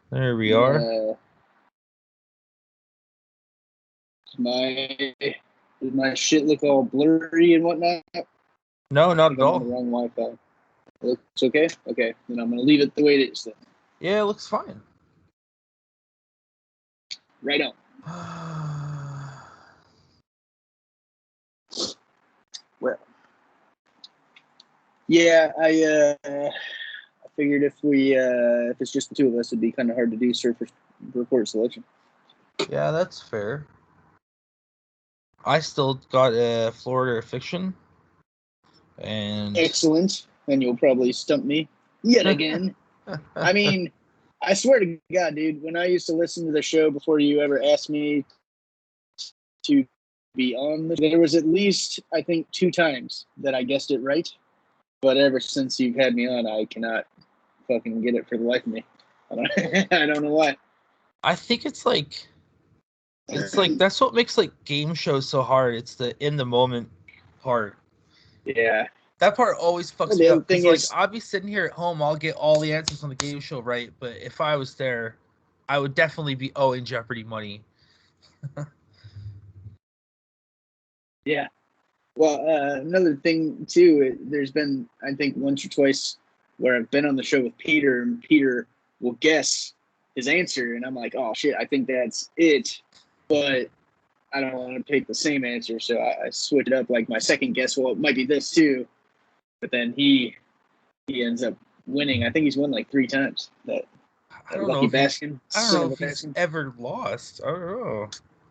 There we are. Does my shit look all blurry and whatnot? No, not at all. I'm on the wrong Wi-Fi. It looks okay? Okay, then I'm going to leave it the way it is then. Yeah, it looks fine. Right on. Well, yeah, I figured if it's just the two of us, it'd be kind of hard to do surface report selection. Yeah, that's fair. I still got a Florida fiction, and excellent. And you'll probably stump me yet again. I mean, I swear to God, dude, when I used to listen to the show before you ever asked me to be on, there was at least, I think, 2 times that I guessed it right. But ever since you've had me on, I cannot fucking get it for the life of me. I don't know why. I think it's like that's what makes like game shows so hard. It's the in the moment part. Yeah. That part always fucks me up. Because like I'll be sitting here at home, I'll get all the answers on the game show right, but if I was there, I would definitely be owing Jeopardy money. Yeah. Well, another thing too, there's been, I think, once or twice where I've been on the show with Peter, and Peter will guess his answer, and I'm like, oh shit, I think that's it, but I don't want to take the same answer, so I switch it up. Like my second guess, well, it might be this too, but then he ends up winning. I think he's won like 3 times. I don't know if he's ever lost. I don't know.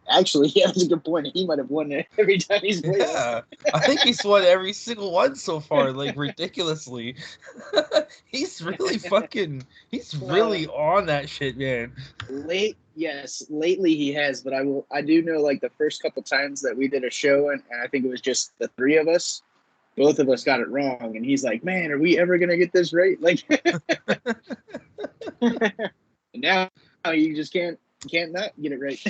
Actually, yeah, that's a good point. He might have won it every time he's played. Yeah, I think he's won every single one so far, like ridiculously. He's really really on that shit, man. Lately he has, but I do know like the first couple times that we did a show, and I think it was just the 3 of us. Both of us got it wrong, and he's like, "Man, are we ever gonna get this right?" Like, now you just can't not get it right.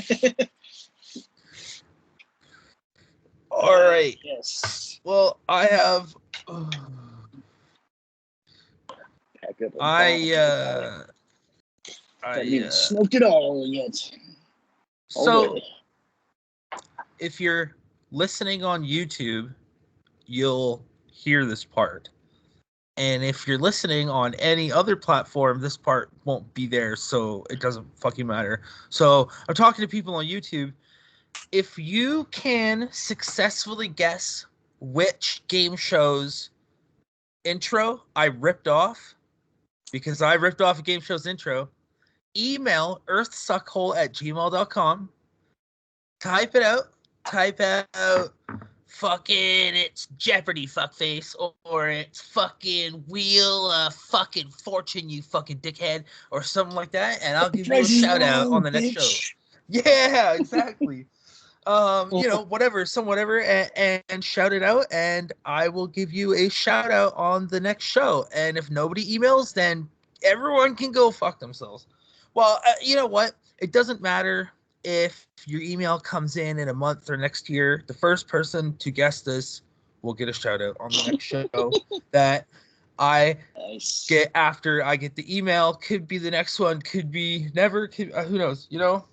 All right. Yes. Well, I have. I haven't even smoked it all yet. So, if you're listening on YouTube, you'll hear this part. And if you're listening on any other platform, this part won't be there, so it doesn't fucking matter. So I'm talking to people on YouTube. If you can successfully guess which game show's intro I ripped off, because I ripped off a game show's intro, email earthsuckhole@gmail.com. Type out fucking it's Jeopardy fuckface, or it's fucking Wheel of fucking Fortune, you fucking dickhead, or something like that, and I'll give you a shout out on the next show. Yeah, exactly. Whatever, and shout it out, and I will give you a shout out on the next show. And if nobody emails, then everyone can go fuck themselves. Well, you know what? It doesn't matter if your email comes in a month or next year. The first person to guess this will get a shout out on the next show that I get after I get the email. Could be the next one, could be never, who knows, you know?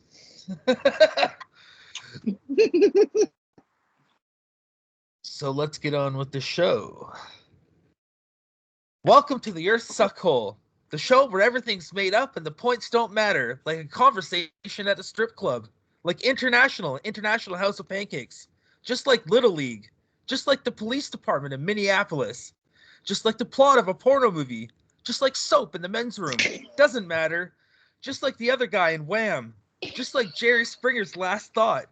So let's get on with the show. Welcome to the Earths Suckhole, the show where everything's made up and the points don't matter, like a conversation at a strip club, like International House of Pancakes, just like Little League, just like the police department in Minneapolis, just like the plot of a porno movie, just like soap in the men's room, doesn't matter, just like the other guy in Wham, just like Jerry Springer's Last Thought,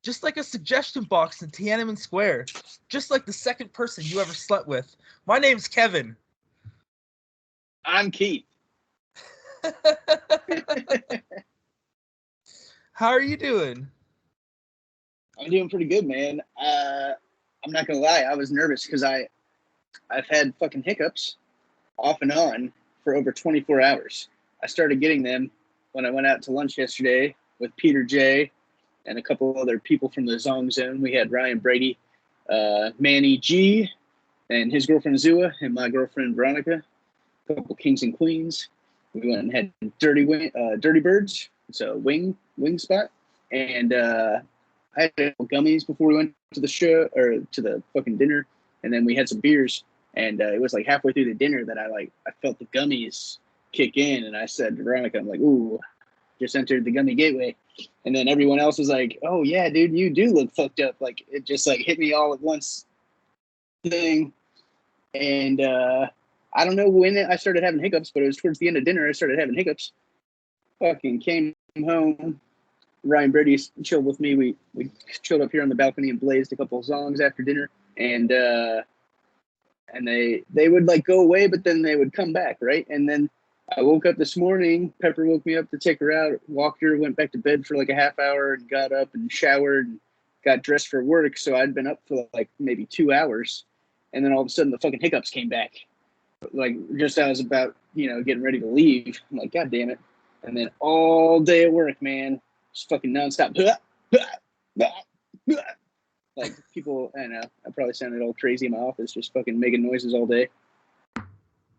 just like a suggestion box in Tiananmen Square, just like the second person you ever slept with. My name's Kevin. I'm Keith. How are you doing? I'm doing pretty good, man. I'm not gonna lie, I was nervous because I've had fucking hiccups off and on for over 24 hours. I started getting them when I went out to lunch yesterday with Peter J and a couple other people from the Zong Zone. We had Ryan Brady Manny G, and his girlfriend Zua, and my girlfriend Veronica. A couple kings and queens. We went and had dirty birds. It's a wing spot, and I had gummies before we went to the show or to the fucking dinner, and then we had some beers. And it was like halfway through the dinner that I felt the gummies kick in, and I said to Veronica, I'm like, "Ooh, just entered the gummy gateway." And then everyone else was like, "Oh yeah, dude, you do look fucked up." Like it just like hit me all at once thing. And I don't know when I started having hiccups, but it was towards the end of dinner I started having hiccups. Fucking came home. Ryan Brady chilled with me. We chilled up here on the balcony and blazed a couple of songs after dinner. And they would like go away, but then they would come back, right? And then I woke up this morning. Pepper woke me up to take her out, walked her, went back to bed for like a half hour, and got up and showered and got dressed for work. So I'd been up for like maybe 2 hours, and then all of a sudden the fucking hiccups came back. Like just as I was about getting ready to leave, I'm like, God damn it! And then all day at work, man, just fucking nonstop. Like people, I don't know. I probably sounded all crazy in my office, just fucking making noises all day.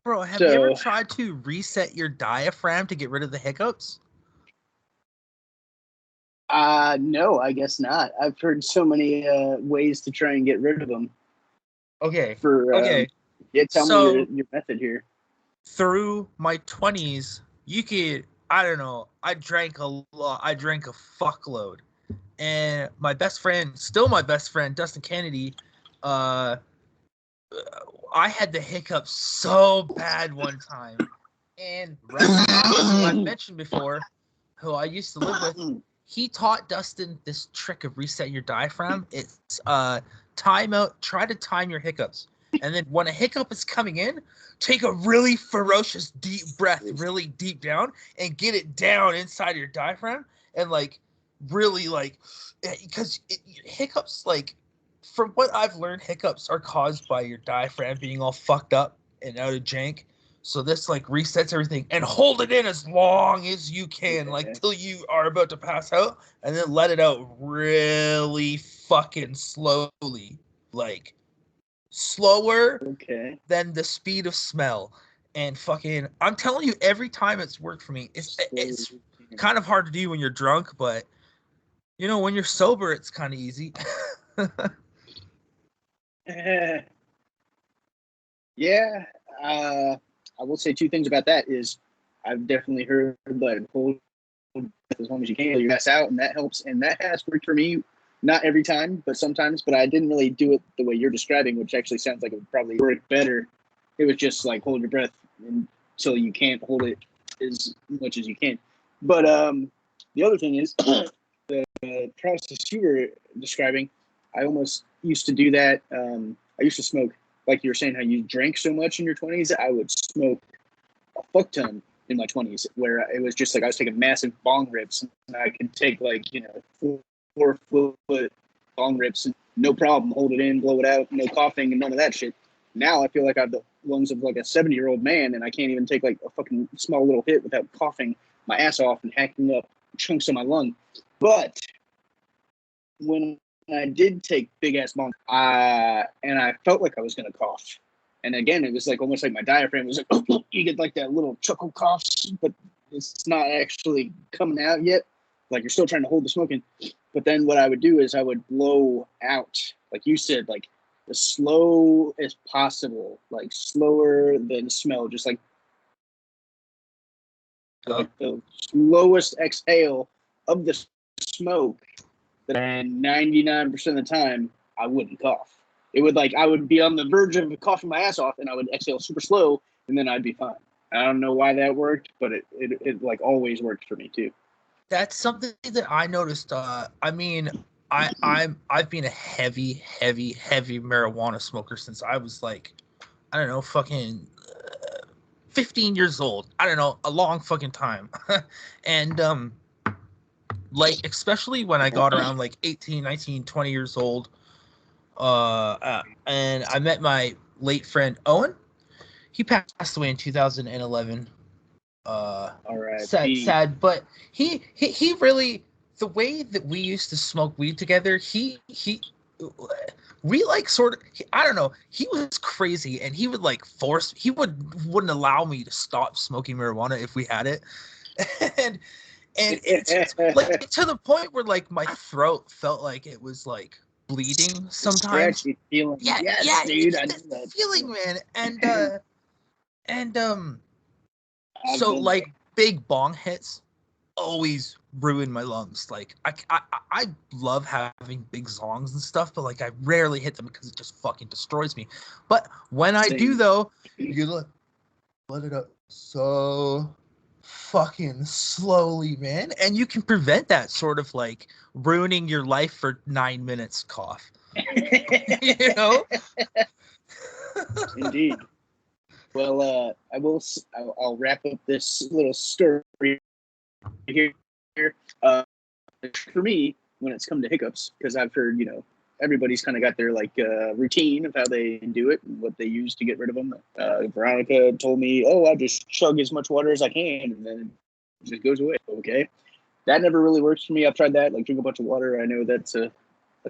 Bro, have you ever tried to reset your diaphragm to get rid of the hiccups? No, I guess not. I've heard so many ways to try and get rid of them. Okay. Yeah, tell me your method here. Through my 20s, you could, I don't know, I drank a lot. I drank a fuckload. And my best friend, Dustin Kennedy, I had the hiccups so bad one time. And Russ, who I've mentioned before, who I used to live with, he taught Dustin this trick of reset your diaphragm. It's try to time your hiccups. And then when a hiccup is coming in, take a really ferocious deep breath, really deep down, and get it down inside your diaphragm. And like really like, because hiccups, like from what I've learned, hiccups are caused by your diaphragm being all fucked up and out of jank. So this like resets everything, and hold it in as long as you can, like till you are about to pass out, and then let it out really fucking slowly, like slower than the speed of smell. And fucking, I'm telling you, every time it's worked for me. It's kind of hard to do when you're drunk, but when you're sober, it's kind of easy. Yeah. I will say two things about that is I've definitely heard that hold as long as you can, you pass out, and that helps. And that has worked for me, not every time, but sometimes. But I didn't really do it the way you're describing, which actually sounds like it would probably work better. It was just like hold your breath until you can't hold it as much as you can. But the other thing is the process you were describing. I almost used to do that. I used to smoke, like you were saying, how you drank so much in your 20s. I would smoke a fuck ton in my 20s, where it was just like I was taking massive bong rips, and I could take like 4-foot bong rips and no problem, hold it in, blow it out, no coughing and none of that shit. Now I feel like I have the lungs of like a 70-year-old man, and I can't even take like a fucking small little hit without coughing my ass off and hacking up chunks of my lung. But when I did take big ass bongs, and I felt like I was gonna cough. And again, it was like almost like my diaphragm was like, you get like that little chuckle cough, but it's not actually coming out yet. Like you're still trying to hold the smoke in. But then what I would do is I would blow out, like you said, like as slow as possible, like slower than smell, just like the slowest exhale of the smoke. And 99% of the time, I wouldn't cough. It would I would be on the verge of coughing my ass off, and I would exhale super slow, and then I'd be fine. I don't know why that worked, but it like always worked for me too. That's something that I noticed. I mean, I've been a heavy marijuana smoker since I was like, I don't know, fucking 15 years old. I don't know, a long fucking time. And like especially when I got around like 18, 19, 20 years old. And I met my late friend Owen. He passed away in 2011. All right. Sad, but he really, the way that we used to smoke weed together, he we like sort of, I don't know, he was crazy, and he would like wouldn't allow me to stop smoking marijuana if we had it. and it's just, like, to the point where like my throat felt like it was like bleeding sometimes. Scratchy feeling. Yeah, Yes, dude. I know that that feeling, man. And I've so been like big bong hits always ruin my lungs. Like I love having big zongs and stuff, but like I rarely hit them because it just fucking destroys me. But when I do, though, you let it up so fucking slowly, man, and you can prevent that sort of like ruining your life for 9 minutes cough. You know? Indeed. Well, I'll wrap up this little story here. For me, when it's come to hiccups, because I've heard, everybody's kind of got their like routine of how they do it and what they use to get rid of them. Veronica told me, "Oh, I just chug as much water as I can, and then it just goes away." Okay, that never really works for me. I've tried that, like drink a bunch of water. I know that's a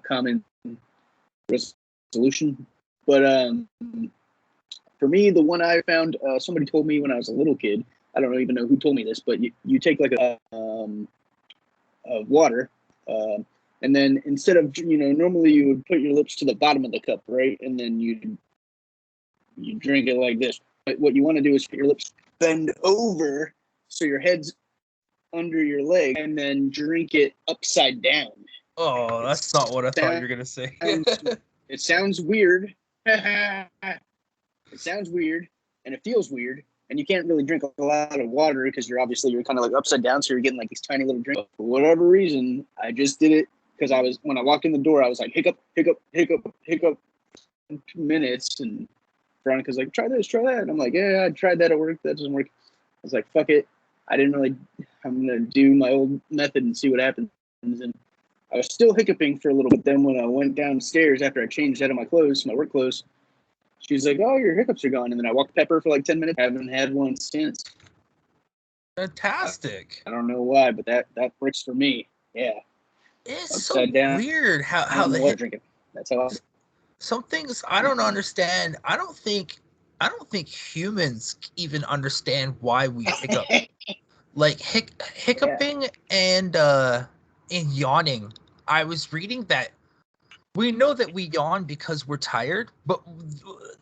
common resolution, but for me, the one I found, somebody told me when I was a little kid. I don't even know who told me this, but you take like a of water, and then instead of normally you would put your lips to the bottom of the cup, right, and then you drink it like this. But what you want to do is put your lips bend over so your head's under your leg, and then drink it upside down. Oh, that's not what I thought you were gonna say. It sounds weird. It sounds weird, and it feels weird, and you can't really drink a lot of water because you're kind of like upside down, so you're getting like these tiny little drinks. For whatever reason, I just did it because when I walked in the door, I was like hiccup, hiccup, hiccup, hiccup, 2 minutes, and Veronica's like, try this, try that, and I'm like, yeah, I tried that at work, that doesn't work. I was like, fuck it, I'm gonna do my old method and see what happens. And I was still hiccuping for a little bit. Then when I went downstairs after I changed out of my clothes, my work clothes, she's like, "Oh, your hiccups are gone." And then I walked pepper for like 10 minutes. I haven't had one since. Fantastic. I don't know why, but that works for me. Yeah. It's Upside so down, weird how the drinking. That's how. Some things I don't understand. I don't think humans even understand why we hiccup. Like hiccuping and yawning. I was reading that we know that we yawn because we're tired, but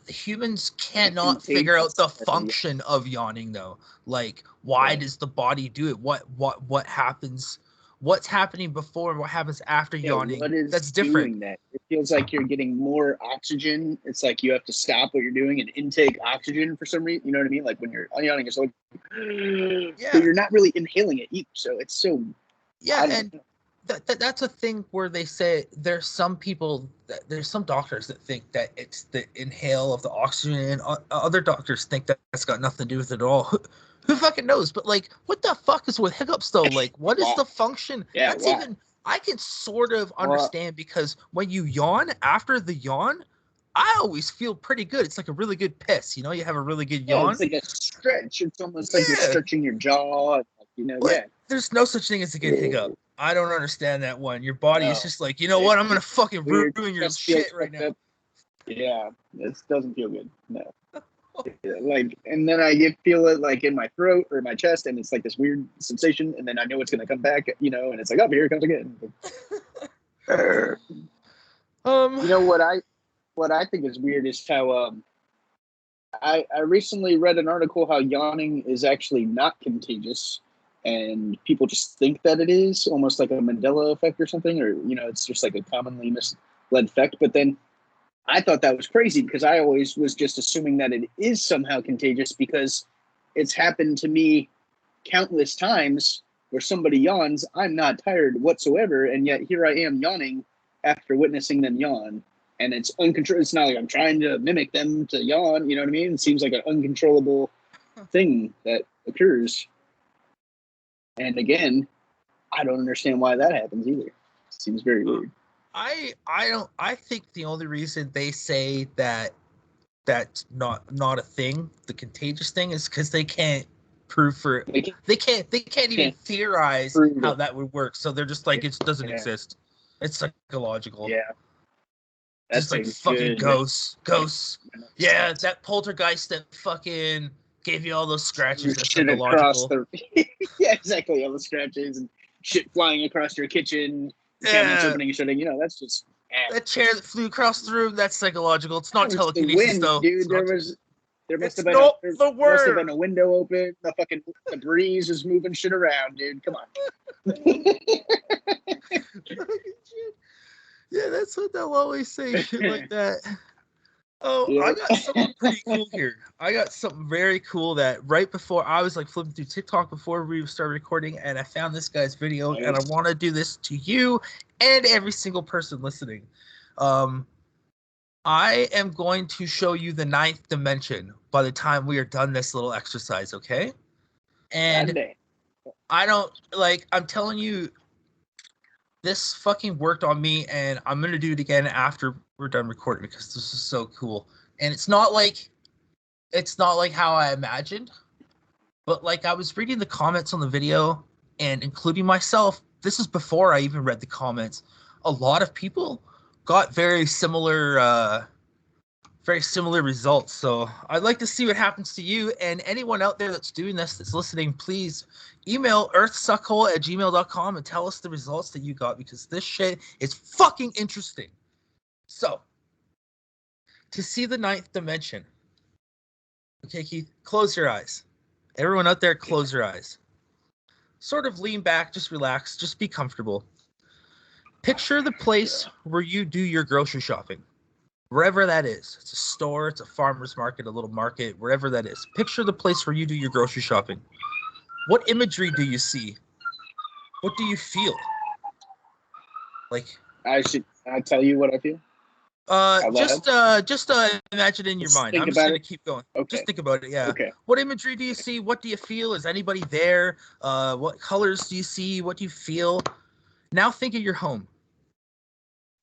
humans cannot figure out the function of yawning, though. Like, why does the body do it? What happens? What's happening before? What happens after yawning? What is that's different. Doing that? It feels like you're getting more oxygen. It's like you have to stop what you're doing and intake oxygen for some reason. You know what I mean? Like when you're yawning, it's like, but you're not really inhaling it either. So it's so. Yeah, and that's a thing where they say there's some doctors that think that it's the inhale of the oxygen, and other doctors think that that's got nothing to do with it at all. Who fucking knows? But like, what the fuck is with hiccups though? Like, what is the function? Yeah, that's even I can sort of understand because when you yawn after the yawn, I always feel pretty good. It's like a really good piss. You have a really good yawn. It's like a stretch. It's almost like you're stretching your jaw. But there's no such thing as a good hiccup. I don't understand that one. Your body is just like, what? I'm gonna fucking ruin your shit right now. Yeah, this doesn't feel good. No. Like, and then I feel it like in my throat or my chest, and it's like this weird sensation, and then I know it's gonna come back, and it's like, oh, here it comes again. What I think is weird is how I recently read an article how yawning is actually not contagious, and people just think that it is, almost like a Mandela effect or something, or it's just like a commonly misled effect. But then I thought that was crazy because I always was just assuming that it is somehow contagious because it's happened to me countless times where somebody yawns, I'm not tired whatsoever, and yet here I am yawning after witnessing them yawn. And it's uncontrolled. It's not like I'm trying to mimic them to yawn. You know what I mean? It seems like an uncontrollable thing that occurs. And again, I don't understand why that happens either. It seems very weird. I think the only reason they say that that's not a thing, the contagious thing, is because they can't prove for it. They can't even theorize how that would work. So they're just like, it doesn't exist. It's psychological. Yeah. That's just like a fucking good ghosts. Yeah, that poltergeist that fucking gave you all those scratches. That's shit across psychological. the yeah, exactly. All the scratches and shit flying across your kitchen, cabinets Yeah, opening and shutting. You know, that's just that chair that flew across the room. That's psychological. It's that not was the telekinesis wind, though. dude. There must It's have been a not the window open. The breeze is moving shit around, dude. Come on. Yeah, that's what they'll always say. Shit like that. Oh, Yeah. I got something pretty cool here. I got something very cool that right before I was like flipping through TikTok before we started recording, and I found this guy's video, and I want to do this to you and every single person listening. I am going to show you the ninth dimension by the time we are done this little exercise, okay? And I don't like, I'm telling you, this fucking worked on me, and I'm gonna do it again after we're done recording because this is so cool. And it's not like how I imagined, but like I was reading the comments on the video, and including myself, this is before I even read the comments. A lot of people got very similar results. So I'd like to see what happens to you, and anyone out there that's doing this, that's listening, please email earthsuckhole@gmail.com and tell us the results that you got, because this shit is fucking interesting. So, to see the ninth dimension. Okay, Keith, close your eyes. Everyone out there, close your eyes. Sort of lean back, just relax, just be comfortable. Picture the place where you do your grocery shopping. Wherever that is. It's a store, it's a farmer's market, a little market, wherever that is. Picture the place where you do your grocery shopping. What imagery do you see? What do you feel? Like, I tell you what I feel. Just imagine in your mind. I'm just gonna keep going. Okay. Just think about it. Yeah. Okay. What imagery do you see? What do you feel? Is anybody there? What colors do you see? What do you feel? Now think of your home.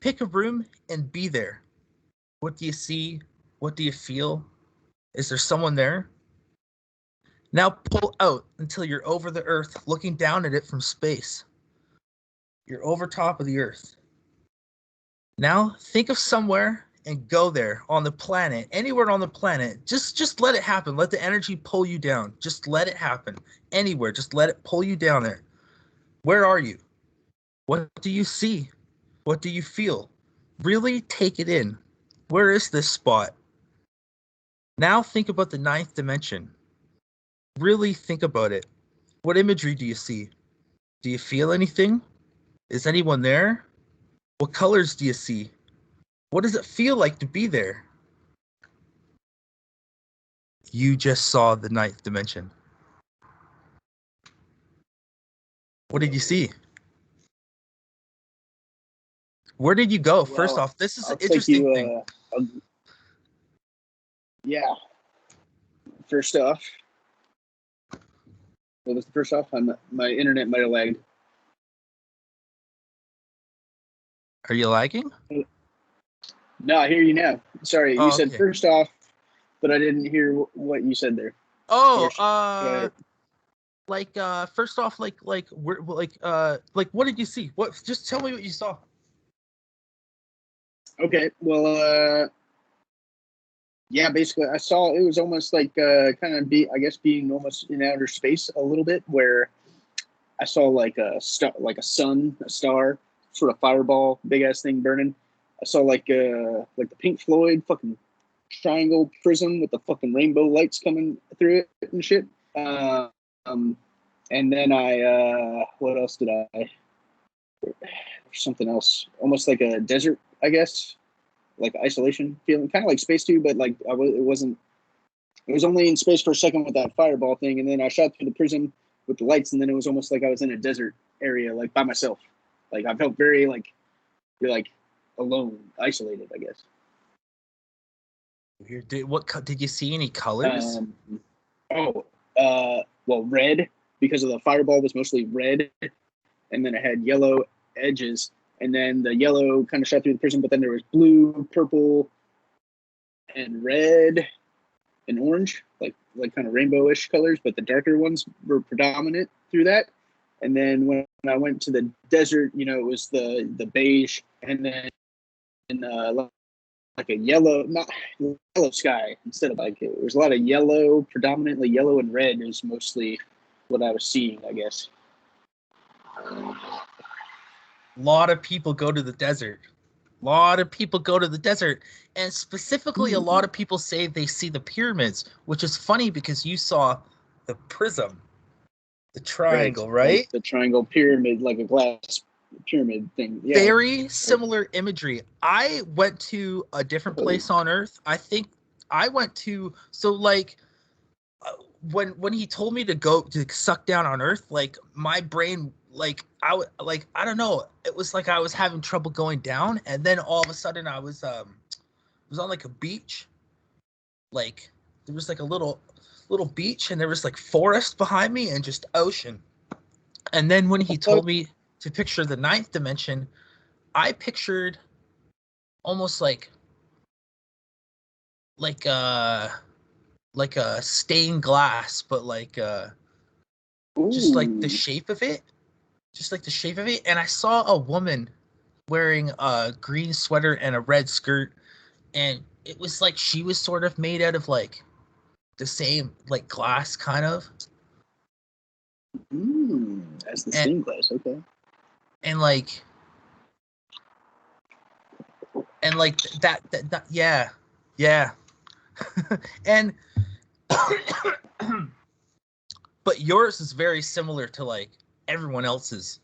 Pick a room and be there. What do you see? What do you feel? Is there someone there? Now pull out until you're over the earth, looking down at it from space. You're over top of the earth. Now think of somewhere and go there on the planet, anywhere on the planet. Just let it happen. Let the energy pull you down. Just let it happen. Anywhere, just let it pull you down there. Where are you? What do you see? What do you feel? Really take it in. Where is this spot? Now think about the ninth dimension. Really think about it. What imagery do you see? Do you feel anything? Is anyone there? What colors do you see? What does it feel like to be there? You just saw the ninth dimension. What did you see? Where did you go? First off, this is an interesting thing. Yeah. First off, what was the first off? My internet might have lagged. Are you lagging? No, I hear you now. Sorry, you said okay. First off, but I didn't hear what you said there. Oh, first off, what did you see? What? Just tell me what you saw. Okay, well, yeah, basically, I saw it was almost like kind of being almost in outer space a little bit, where I saw like a star, like a sun, a star, sort of fireball, big ass thing burning. I saw like the Pink Floyd fucking triangle prism with the fucking rainbow lights coming through it and shit. And then what else did I? Something else, almost like a desert, I guess, like isolation feeling, kind of like Space 2, but like it wasn't. It was only in space for a second with that fireball thing, and then I shot through the prism with the lights, and then it was almost like I was in a desert area, like by myself. Like I felt very like you're like alone, isolated, I guess. Did you see any colors? Well, red, because of the fireball was mostly red, and then it had yellow edges, and then the yellow kind of shot through the prism, but then there was blue, purple, and red and orange, like kind of rainbowish colors, but the darker ones were predominant through that. And then when I went to the desert, it was the beige, and then a yellow, not yellow sky instead of like it was a lot of yellow, predominantly yellow and red is mostly what I was seeing, I guess. A lot of people go to the desert. A lot of people go to the desert, and specifically, a lot of people say they see the pyramids, which is funny because you saw the prism, the triangle, right? Like the triangle pyramid, like a glass pyramid thing. Yeah. Very similar imagery. I went to a different place on Earth. I think I went to when he told me to go to suck down on Earth, like my brain, I don't know, it was like I was having trouble going down, and then all of a sudden I was on like a beach, like there was like a little beach, and there was like forest behind me and just ocean. And then when he told me to picture the ninth dimension, I pictured almost like uh like a stained glass, but just like the shape of it, and I saw a woman wearing a green sweater and a red skirt, and it was like she was sort of made out of like the same like glass kind of. That's the stained glass, okay. And like that yeah. And but yours is very similar to like everyone else's.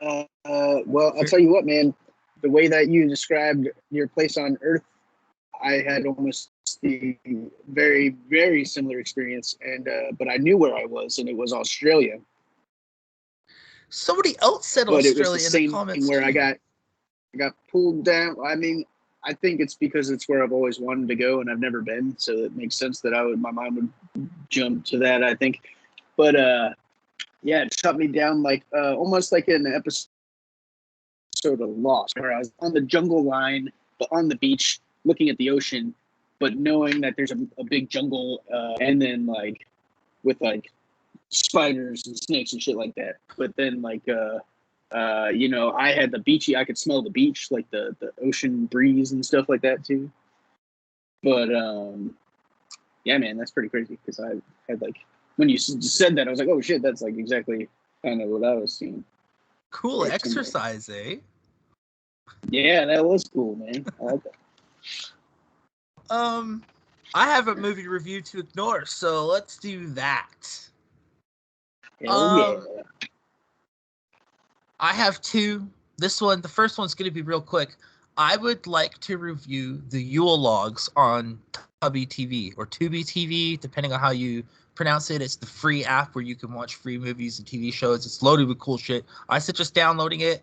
Well, I'll tell you what, man. The way that you described your place on Earth, I had almost the very, very similar experience, and but I knew where I was, and it was Australia. Somebody else said but Australia it was the in the same comments thing where too. I got pulled down. I mean, I think it's because it's where I've always wanted to go, and I've never been, so it makes sense that my mind would jump to that. I think, but yeah, it shut me down like almost like an episode of Lost, where I was on the jungle line, but on the beach, looking at the ocean, but knowing that there's a big jungle, and then like with like spiders and snakes and shit like that. But then you know, I had the beachy. I could smell the beach, like the ocean breeze and stuff like that too. But yeah, man, that's pretty crazy because I had like when you said that, I was like, oh shit, that's like exactly kind of what I was seeing. Cool exercise, eh? Yeah, that was cool, man. I like that. I have a movie review to ignore, so let's do that. Yeah. I have two. The first one's going to be real quick. I would like to review the Yule logs on Tubi TV or Tubi TV, depending on how you pronounce it. It's the free app where you can watch free movies and TV shows. It's loaded with cool shit. I suggest downloading it.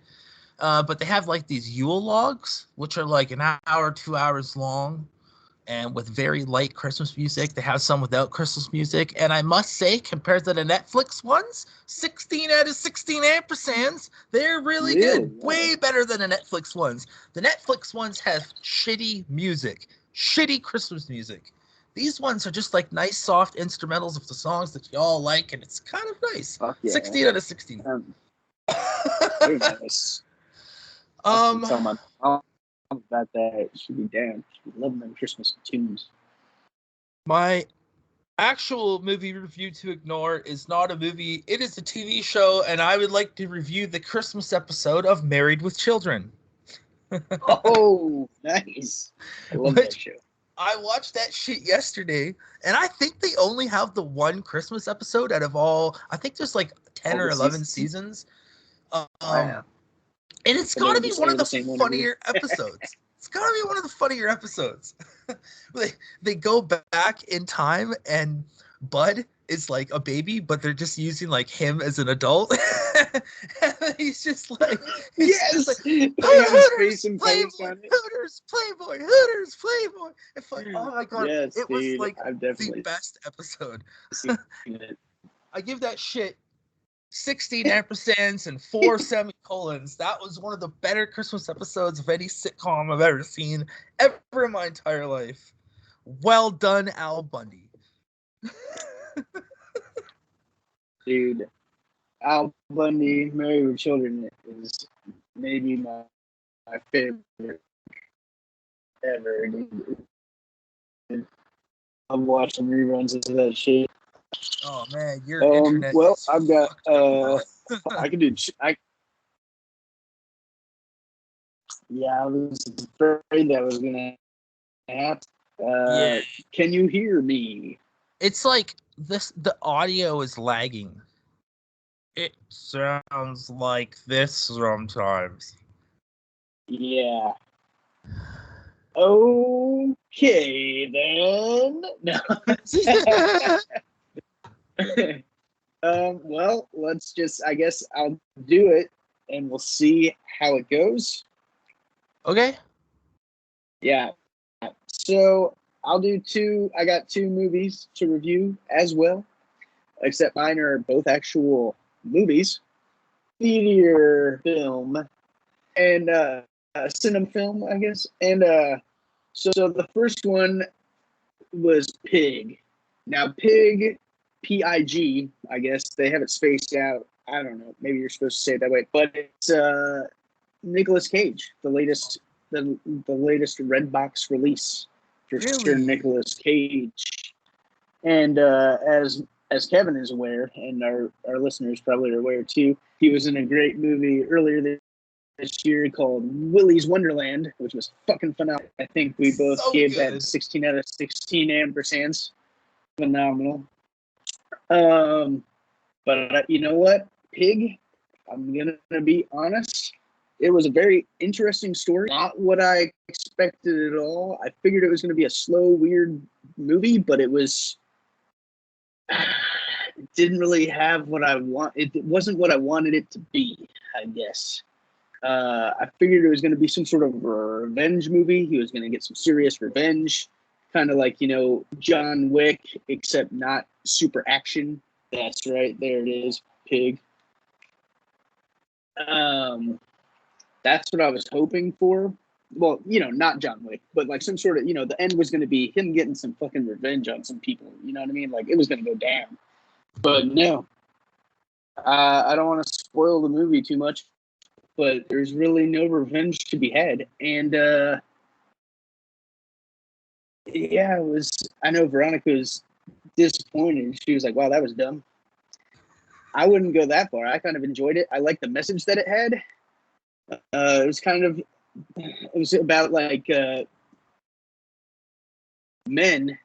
But they have like these Yule logs, which are like an hour, 2 hours long, and with very light Christmas music. They have some without Christmas music. And I must say, compared to the Netflix ones, 16 out of 16 ampersands, they're really good. Yeah. Way better than the Netflix ones. The Netflix ones have shitty music, shitty Christmas music. These ones are just like nice, soft instrumentals of the songs that you all like, and it's kind of nice. Yeah. 16 out of 16. Very nice. About that should be damn. Loving them Christmas tunes. My actual movie review to ignore is not a movie. It is a TV show, and I would like to review the Christmas episode of Married with Children. Oh, nice. I love that show. I watched that shit yesterday, and I think they only have the one Christmas episode out of all. I think there's like 10 or 11 seasons. Wow. And it's got to be one of the funnier episodes. It's got to be one of the funnier episodes. They go back in time, and Bud is like a baby, but they're just using like him as an adult. And he's just like, Hooters, Playboy, Hooters, Playboy, Hooters, Playboy. It's like, oh my god, yes, it was dude, like the best episode. I give that shit 16 ampersands and 4 semicolons. That was one of the better Christmas episodes of any sitcom I've ever seen ever in my entire life. Well done, Al Bundy. Dude, Al Bundy, Married with Children is maybe my favorite ever, dude. I'm watching reruns of that shit. Oh man, your internet. Well, Is I've got fucked I can do. Yeah, I was afraid that was gonna happen. Yeah, Can you hear me? it's like this. The audio is lagging. It sounds like this sometimes. Yeah. Okay then. No. Well, let's just. I guess I'll do it, and we'll see how it goes. Okay. Yeah. So I'll do two. I got two movies to review as well, except mine are both actual movies, theater film, and cinema film, I guess. And so the first one was Pig. Now, Pig, Pig, I guess they have it spaced out. I don't know. Maybe you're supposed to say it that way, but it's Nicolas Cage, the latest Red Box release for Sir Really? Nicolas Cage. And as Kevin is aware, and our listeners probably are aware too, he was in a great movie earlier this year called Willy's Wonderland, which was fucking phenomenal. I think we both So gave that good. 16 out of 16 ampersands. Phenomenal. But you know what, Pig? I'm gonna be honest. It was a very interesting story. Not what I expected at all. I figured it was gonna be a slow, weird movie, but it was. It didn't really have what I want. It wasn't what I wanted it to be, I guess. I figured it was going to be some sort of revenge movie. He was going to get some serious revenge, kind of like, John Wick, except not super action. That's right, there it is, Pig. Um, that's what I was hoping for. Well, not John Wick, but like some sort of, the end was going to be him getting some fucking revenge on some people. You know what I mean? Like it was going to go down. But no, I don't want to spoil the movie too much, but there's really no revenge to be had. And yeah, it was. I know Veronica was disappointed. She was like, "Wow, that was dumb." I wouldn't go that far. I kind of enjoyed it. I liked the message that it had. It was kind of. It was about like men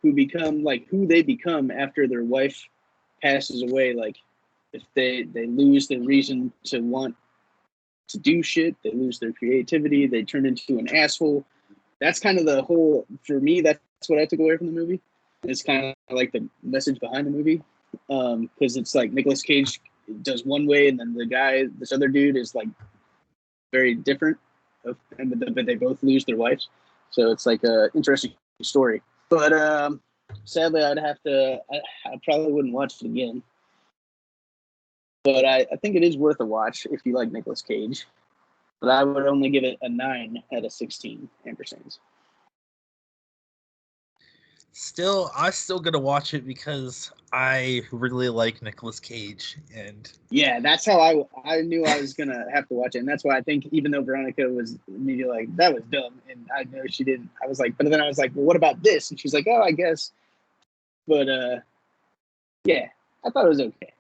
who become like who they become after their wife passes away. Like if they lose their reason to want to do shit, they lose their creativity, they turn into an asshole. That's kind of the whole, for me, that's what I took away from the movie. It's kind of like the message behind the movie. Because it's like Nicolas Cage does one way, and then this other dude is like very different, but they both lose their wives. So it's like a interesting story. But sadly, I probably wouldn't watch it again. But I think it is worth a watch if you like Nicolas Cage. But I would only give it a 9 out of 16 ampersands. I'm still gonna watch it because I really like Nicolas Cage, and Yeah, that's how I knew I was gonna have to watch it, and that's why I think even though Veronica was maybe like that was dumb, and I know she didn't, I was like, but then I was like, well, what about this? And she's like, oh, I guess, but yeah, I thought it was okay.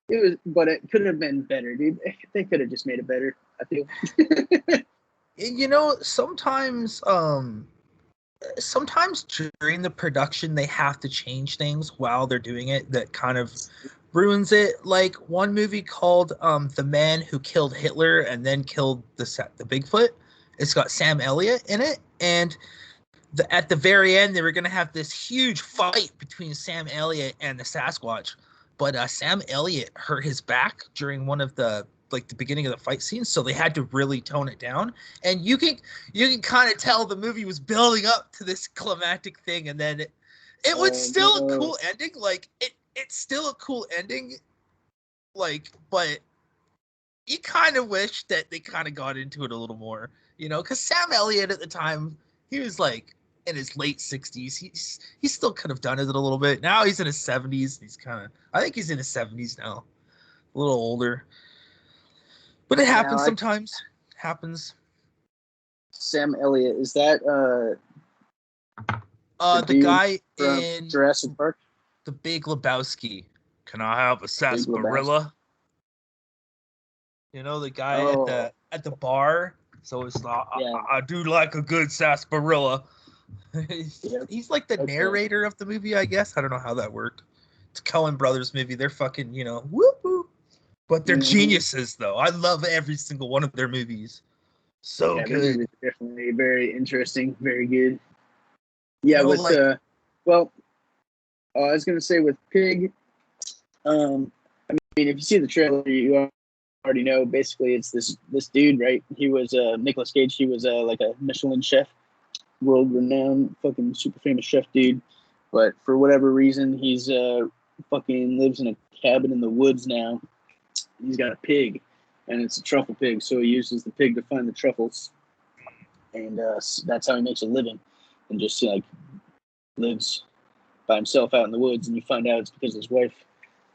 It was, but it could have been better, dude. They could have just made it better. I feel. sometimes during the production they have to change things while they're doing it that kind of ruins it. Like one movie called The Man Who Killed Hitler and Then Killed the Bigfoot. It's got Sam Elliott in it, and at the very end they were going to have this huge fight between Sam Elliott and the Sasquatch, but Sam Elliott hurt his back during one of the beginning of the fight scene, so they had to really tone it down. And you can kind of tell the movie was building up to this climactic thing, and then it was still a cool ending. Like it's still a cool ending, but you kind of wish that they kind of got into it a little more, because Sam Elliott at the time, he was like in his late 60s. He still could have done it a little bit. Now he's in his 70s. I think he's in his 70s now, a little older. But it happens sometimes. Happens. Sam Elliott. Is that the guy from in Jurassic Park? The Big Lebowski. Can I have a Big Lebowski. sarsaparilla? You know, the guy at the bar. So it's not. Yeah. I do like a good sarsaparilla. Yep. He's like the narrator of the movie, I guess. I don't know how that worked. It's a Coen Brothers movie. They're fucking, you know, whoop whoop. But they're geniuses, though. I love every single one of their movies. So yeah, good. Movies are definitely very interesting, very good. Yeah, You know, with like, I was gonna say with Pig. I mean, if you see the trailer, you already know. Basically, it's this dude, right? He was Nicolas Cage. He was like a Michelin chef, world renowned, fucking super famous chef dude. But for whatever reason, he's fucking lives in a cabin in the woods now. He's got a pig, and it's a truffle pig. So he uses the pig to find the truffles, and that's how he makes a living, and just like lives by himself out in the woods. And you find out it's because his wife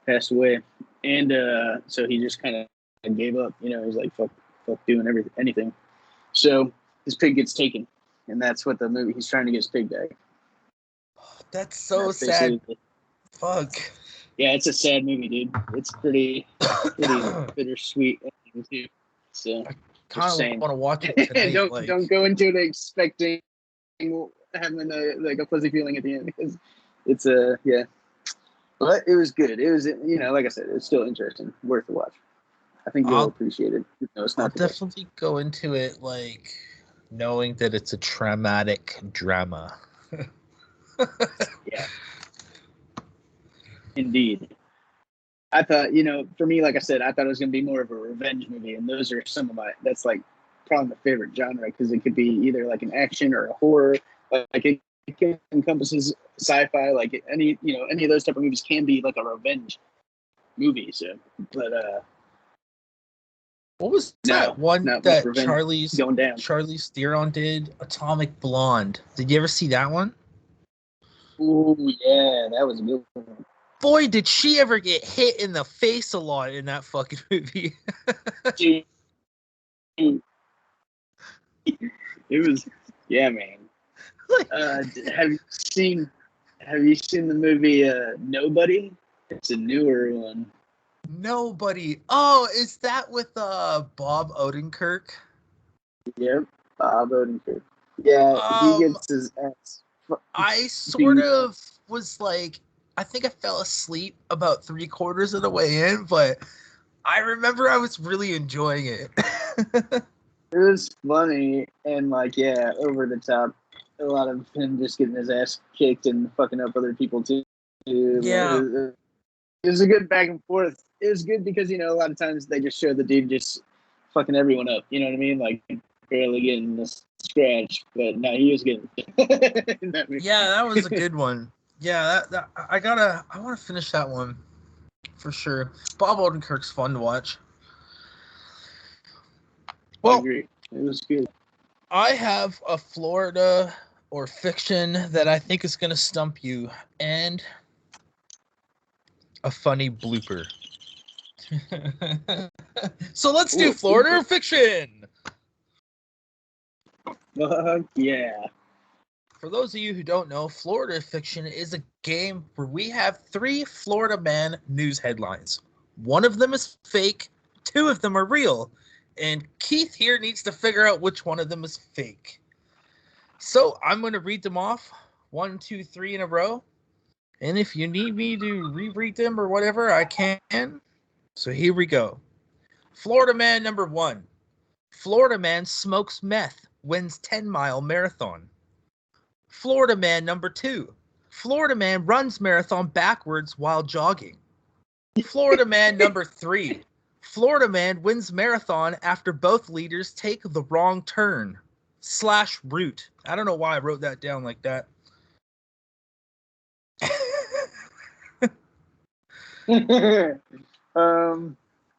passed away, and so he just kind of gave up. You know, he's like fuck doing anything. So his pig gets taken, and that's what the movie. He's trying to get his pig back. That's so sad. Fuck. Yeah, it's a sad movie, dude. It's pretty bittersweet too. So I kind of want to watch it tonight. don't go into it expecting having a fuzzy feeling at the end, because it's yeah. But it was good. It was, like I said, it's still interesting, worth a watch. I think you'll appreciate it. I'll definitely go into it like knowing that it's a traumatic drama. Yeah. Indeed. I thought, for me, like I said, I thought it was going to be more of a revenge movie, and those are that's like probably my favorite genre, because it could be either like an action or a horror. Like it encompasses sci-fi, like any of those type of movies can be like a revenge movie. So, but what was that one that Charlize Theron did? Atomic Blonde. Did you ever see that one? Oh yeah, that was a good one. Boy, did she ever get hit in the face a lot in that fucking movie. It was, yeah, man. Have you seen the movie Nobody? It's a newer one. Nobody. Oh, is that with Bob Odenkirk? Yep, Bob Odenkirk. Yeah, he gets his ass. I sort of was like, I think I fell asleep about 3/4 of the way in, but I remember I was really enjoying it. It was funny and over the top. A lot of him just getting his ass kicked and fucking up other people too. Yeah. It was a good back and forth. It was good because, a lot of times they just show the dude just fucking everyone up. You know what I mean? Like barely getting a scratch, but no, he was getting. Yeah, that was a good one. Yeah, that I want to finish that one for sure. Bob Odenkirk's fun to watch. Well, I agree. It was good. I have a Florida or fiction that I think is going to stump you, and a funny blooper. So let's do Florida or fiction. Yeah. For those of you who don't know, Florida Fiction is a game where we have 3 Florida Man news headlines. One of them is fake, 2 of them are real, and Keith here needs to figure out which one of them is fake. So I'm going to read them off 1, 2, 3 in a row, and if you need me to reread them or whatever, I can. So here we go. Florida Man number 1. Florida Man smokes meth, wins 10-mile marathon. Florida Man number 2. Florida Man runs marathon backwards while jogging. Florida Man number 3. Florida Man wins marathon after both leaders take the wrong turn / route. I don't know why I wrote that down like that.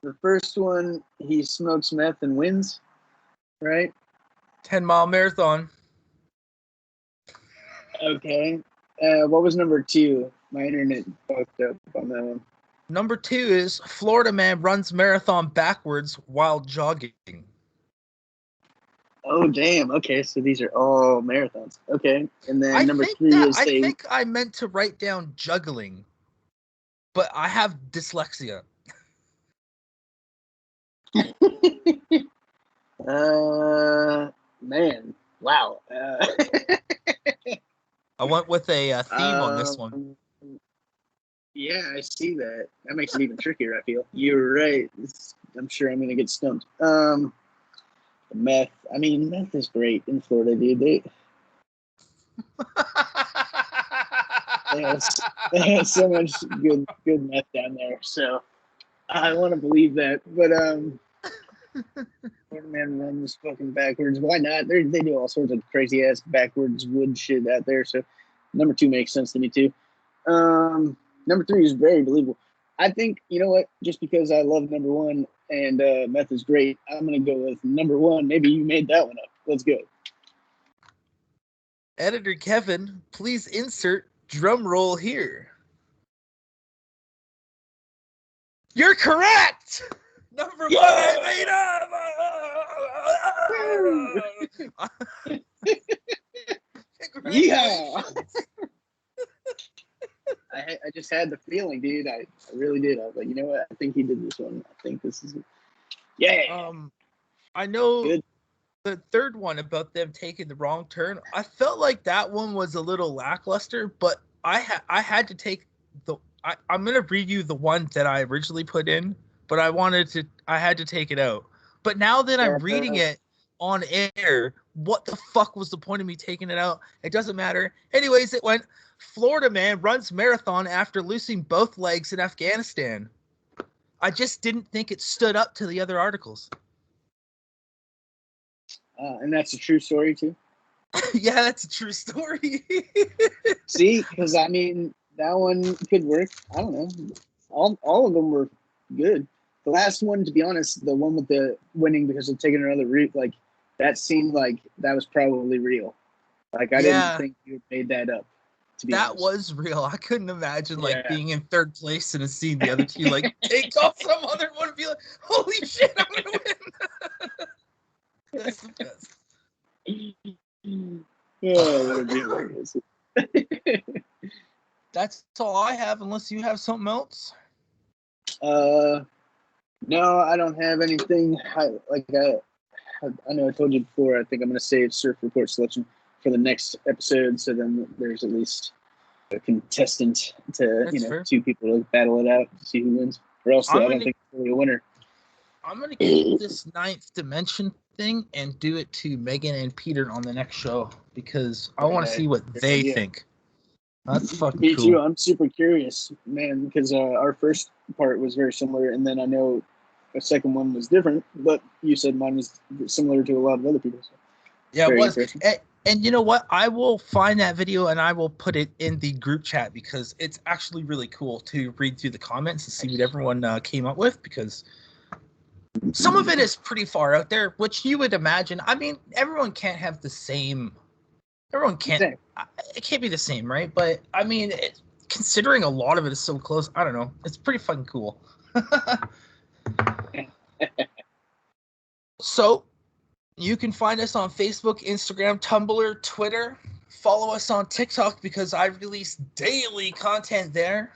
The first one, he smokes meth and wins, right? 10-mile marathon. Okay. What was number 2? My internet fucked up on that one. Number 2 is Florida Man runs marathon backwards while jogging. Oh damn. Okay, so these are all marathons. Okay, and then number 3 is I think I meant to write down juggling, but I have dyslexia. Man, wow. I went with a theme on this one. Yeah, I see that. That makes it even trickier. I feel you're right. I'm sure I'm gonna get stumped. Meth. I mean, meth is great in Florida, dude. They have so much good meth down there. So I want to believe that. But man runs fucking backwards. Why not? They do all sorts of crazy ass backwards wood shit out there. So number 2 makes sense to me too. Number 3 is very believable. I think, you know what? Just because I love number 1 and meth is great, I'm gonna go with number 1. Maybe you made that one up. Let's go. Editor Kevin, please insert drum roll here. You're correct. Number 1 I made up. Yeah. I just had the feeling, dude. I really did. I was like, you know what? I think he did this one. I think this is it. Yeah. I know Good. the third one about them taking the wrong turn. I felt like that one was a little lackluster, but I had to take I'm gonna read you the one that I originally put in, but I had to take it out. But now that I'm reading it on air, what the fuck was the point of me taking it out? It doesn't matter. Anyways, it went, Florida man runs marathon after losing both legs in Afghanistan. I just didn't think it stood up to the other articles. And that's a true story too. Yeah, that's a true story. See, because I mean that one could work. I don't know. All of them were good. The last one, to be honest, the one with the winning because of taking another route, like that seemed like that was probably real. Like I didn't think you made that up. To be honest, was real. I couldn't imagine like being in third place and seeing the other two like take off some other one and be like, "Holy shit, I'm gonna win!" That's the best. Oh, that would be hilarious. That's all I have, unless you have something else. No, I don't have anything. I know I told you before. I think I'm going to save surf report selection for the next episode, so then there's at least a contestant to fair. 2 people to battle it out to see who wins. Or else I don't think it's really a winner. I'm gonna keep this ninth dimension thing and do it to Megan and Peter on the next show because I want to see what they think. That's fucking Me cool. too. I'm super curious, man, because our first part was very similar, and then I know a second one was different, but you said mine was similar to a lot of other people's. So yeah, it was. And you know what? I will find that video and I will put it in the group chat because it's actually really cool to read through the comments and see what everyone came up with, because some of it is pretty far out there, which you would imagine. I mean, everyone can't have the same. Everyone can't. It can't be the same, right? But I mean, considering a lot of it is so close, I don't know. It's pretty fucking cool. So, you can find us on Facebook, Instagram, Tumblr, Twitter. Follow us on TikTok because I release daily content there.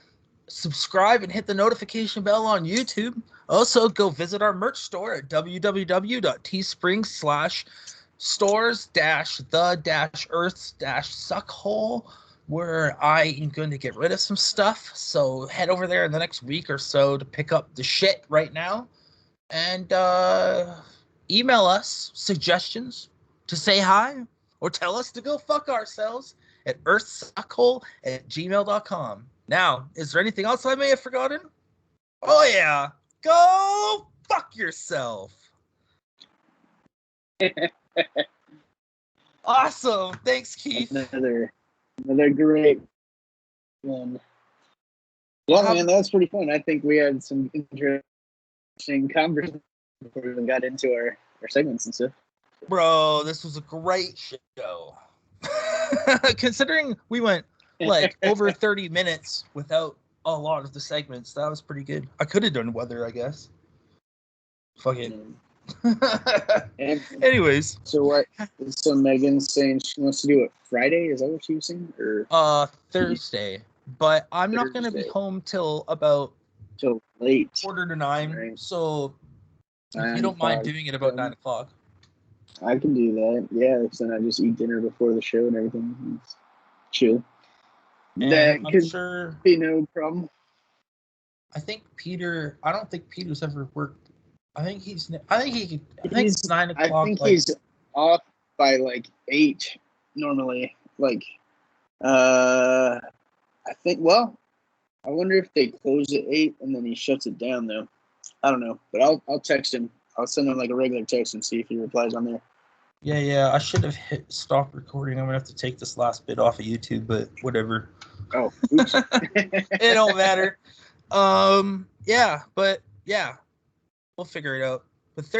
Subscribe and hit the notification bell on YouTube. Also, go visit our merch store at www.teesprings/stores-the-earths-suckhole, where I am going to get rid of some stuff. So head over there in the next week or so to pick up the shit right now. And email us suggestions to say hi or tell us to go fuck ourselves at earthsuckhole@gmail.com. Now, is there anything else I may have forgotten? Oh yeah, go fuck yourself. Awesome. Thanks, Keith. Another great one. Yeah, man, that was pretty fun. I think we had some interesting conversations before we even got into our segments and stuff. Bro, this was a great show. Considering we went like over 30 minutes without a lot of the segments, that was pretty good. I could have done weather, I guess. Fuck it. Anyways. So what? So Megan's saying she wants to do it Friday. Is that what she was saying? Or Thursday. But I'm not gonna be home till about late, 8:45. Right. So if you don't mind doing it about 9:00. I can do that. Yeah, so I just eat dinner before the show and everything. It's chill. And that I'm could sure be no problem. I don't think Peter's ever worked. I think it's 9:00. I think he's off by like 8 normally. Like, I think. Well, I wonder if they close at 8 and then he shuts it down though. I don't know, but I'll text him. I'll send him like a regular text and see if he replies on there. Yeah. I should have hit stop recording. I'm gonna have to take this last bit off of YouTube, but whatever. Oh, oops. It don't matter. Yeah, but yeah, we'll figure it out.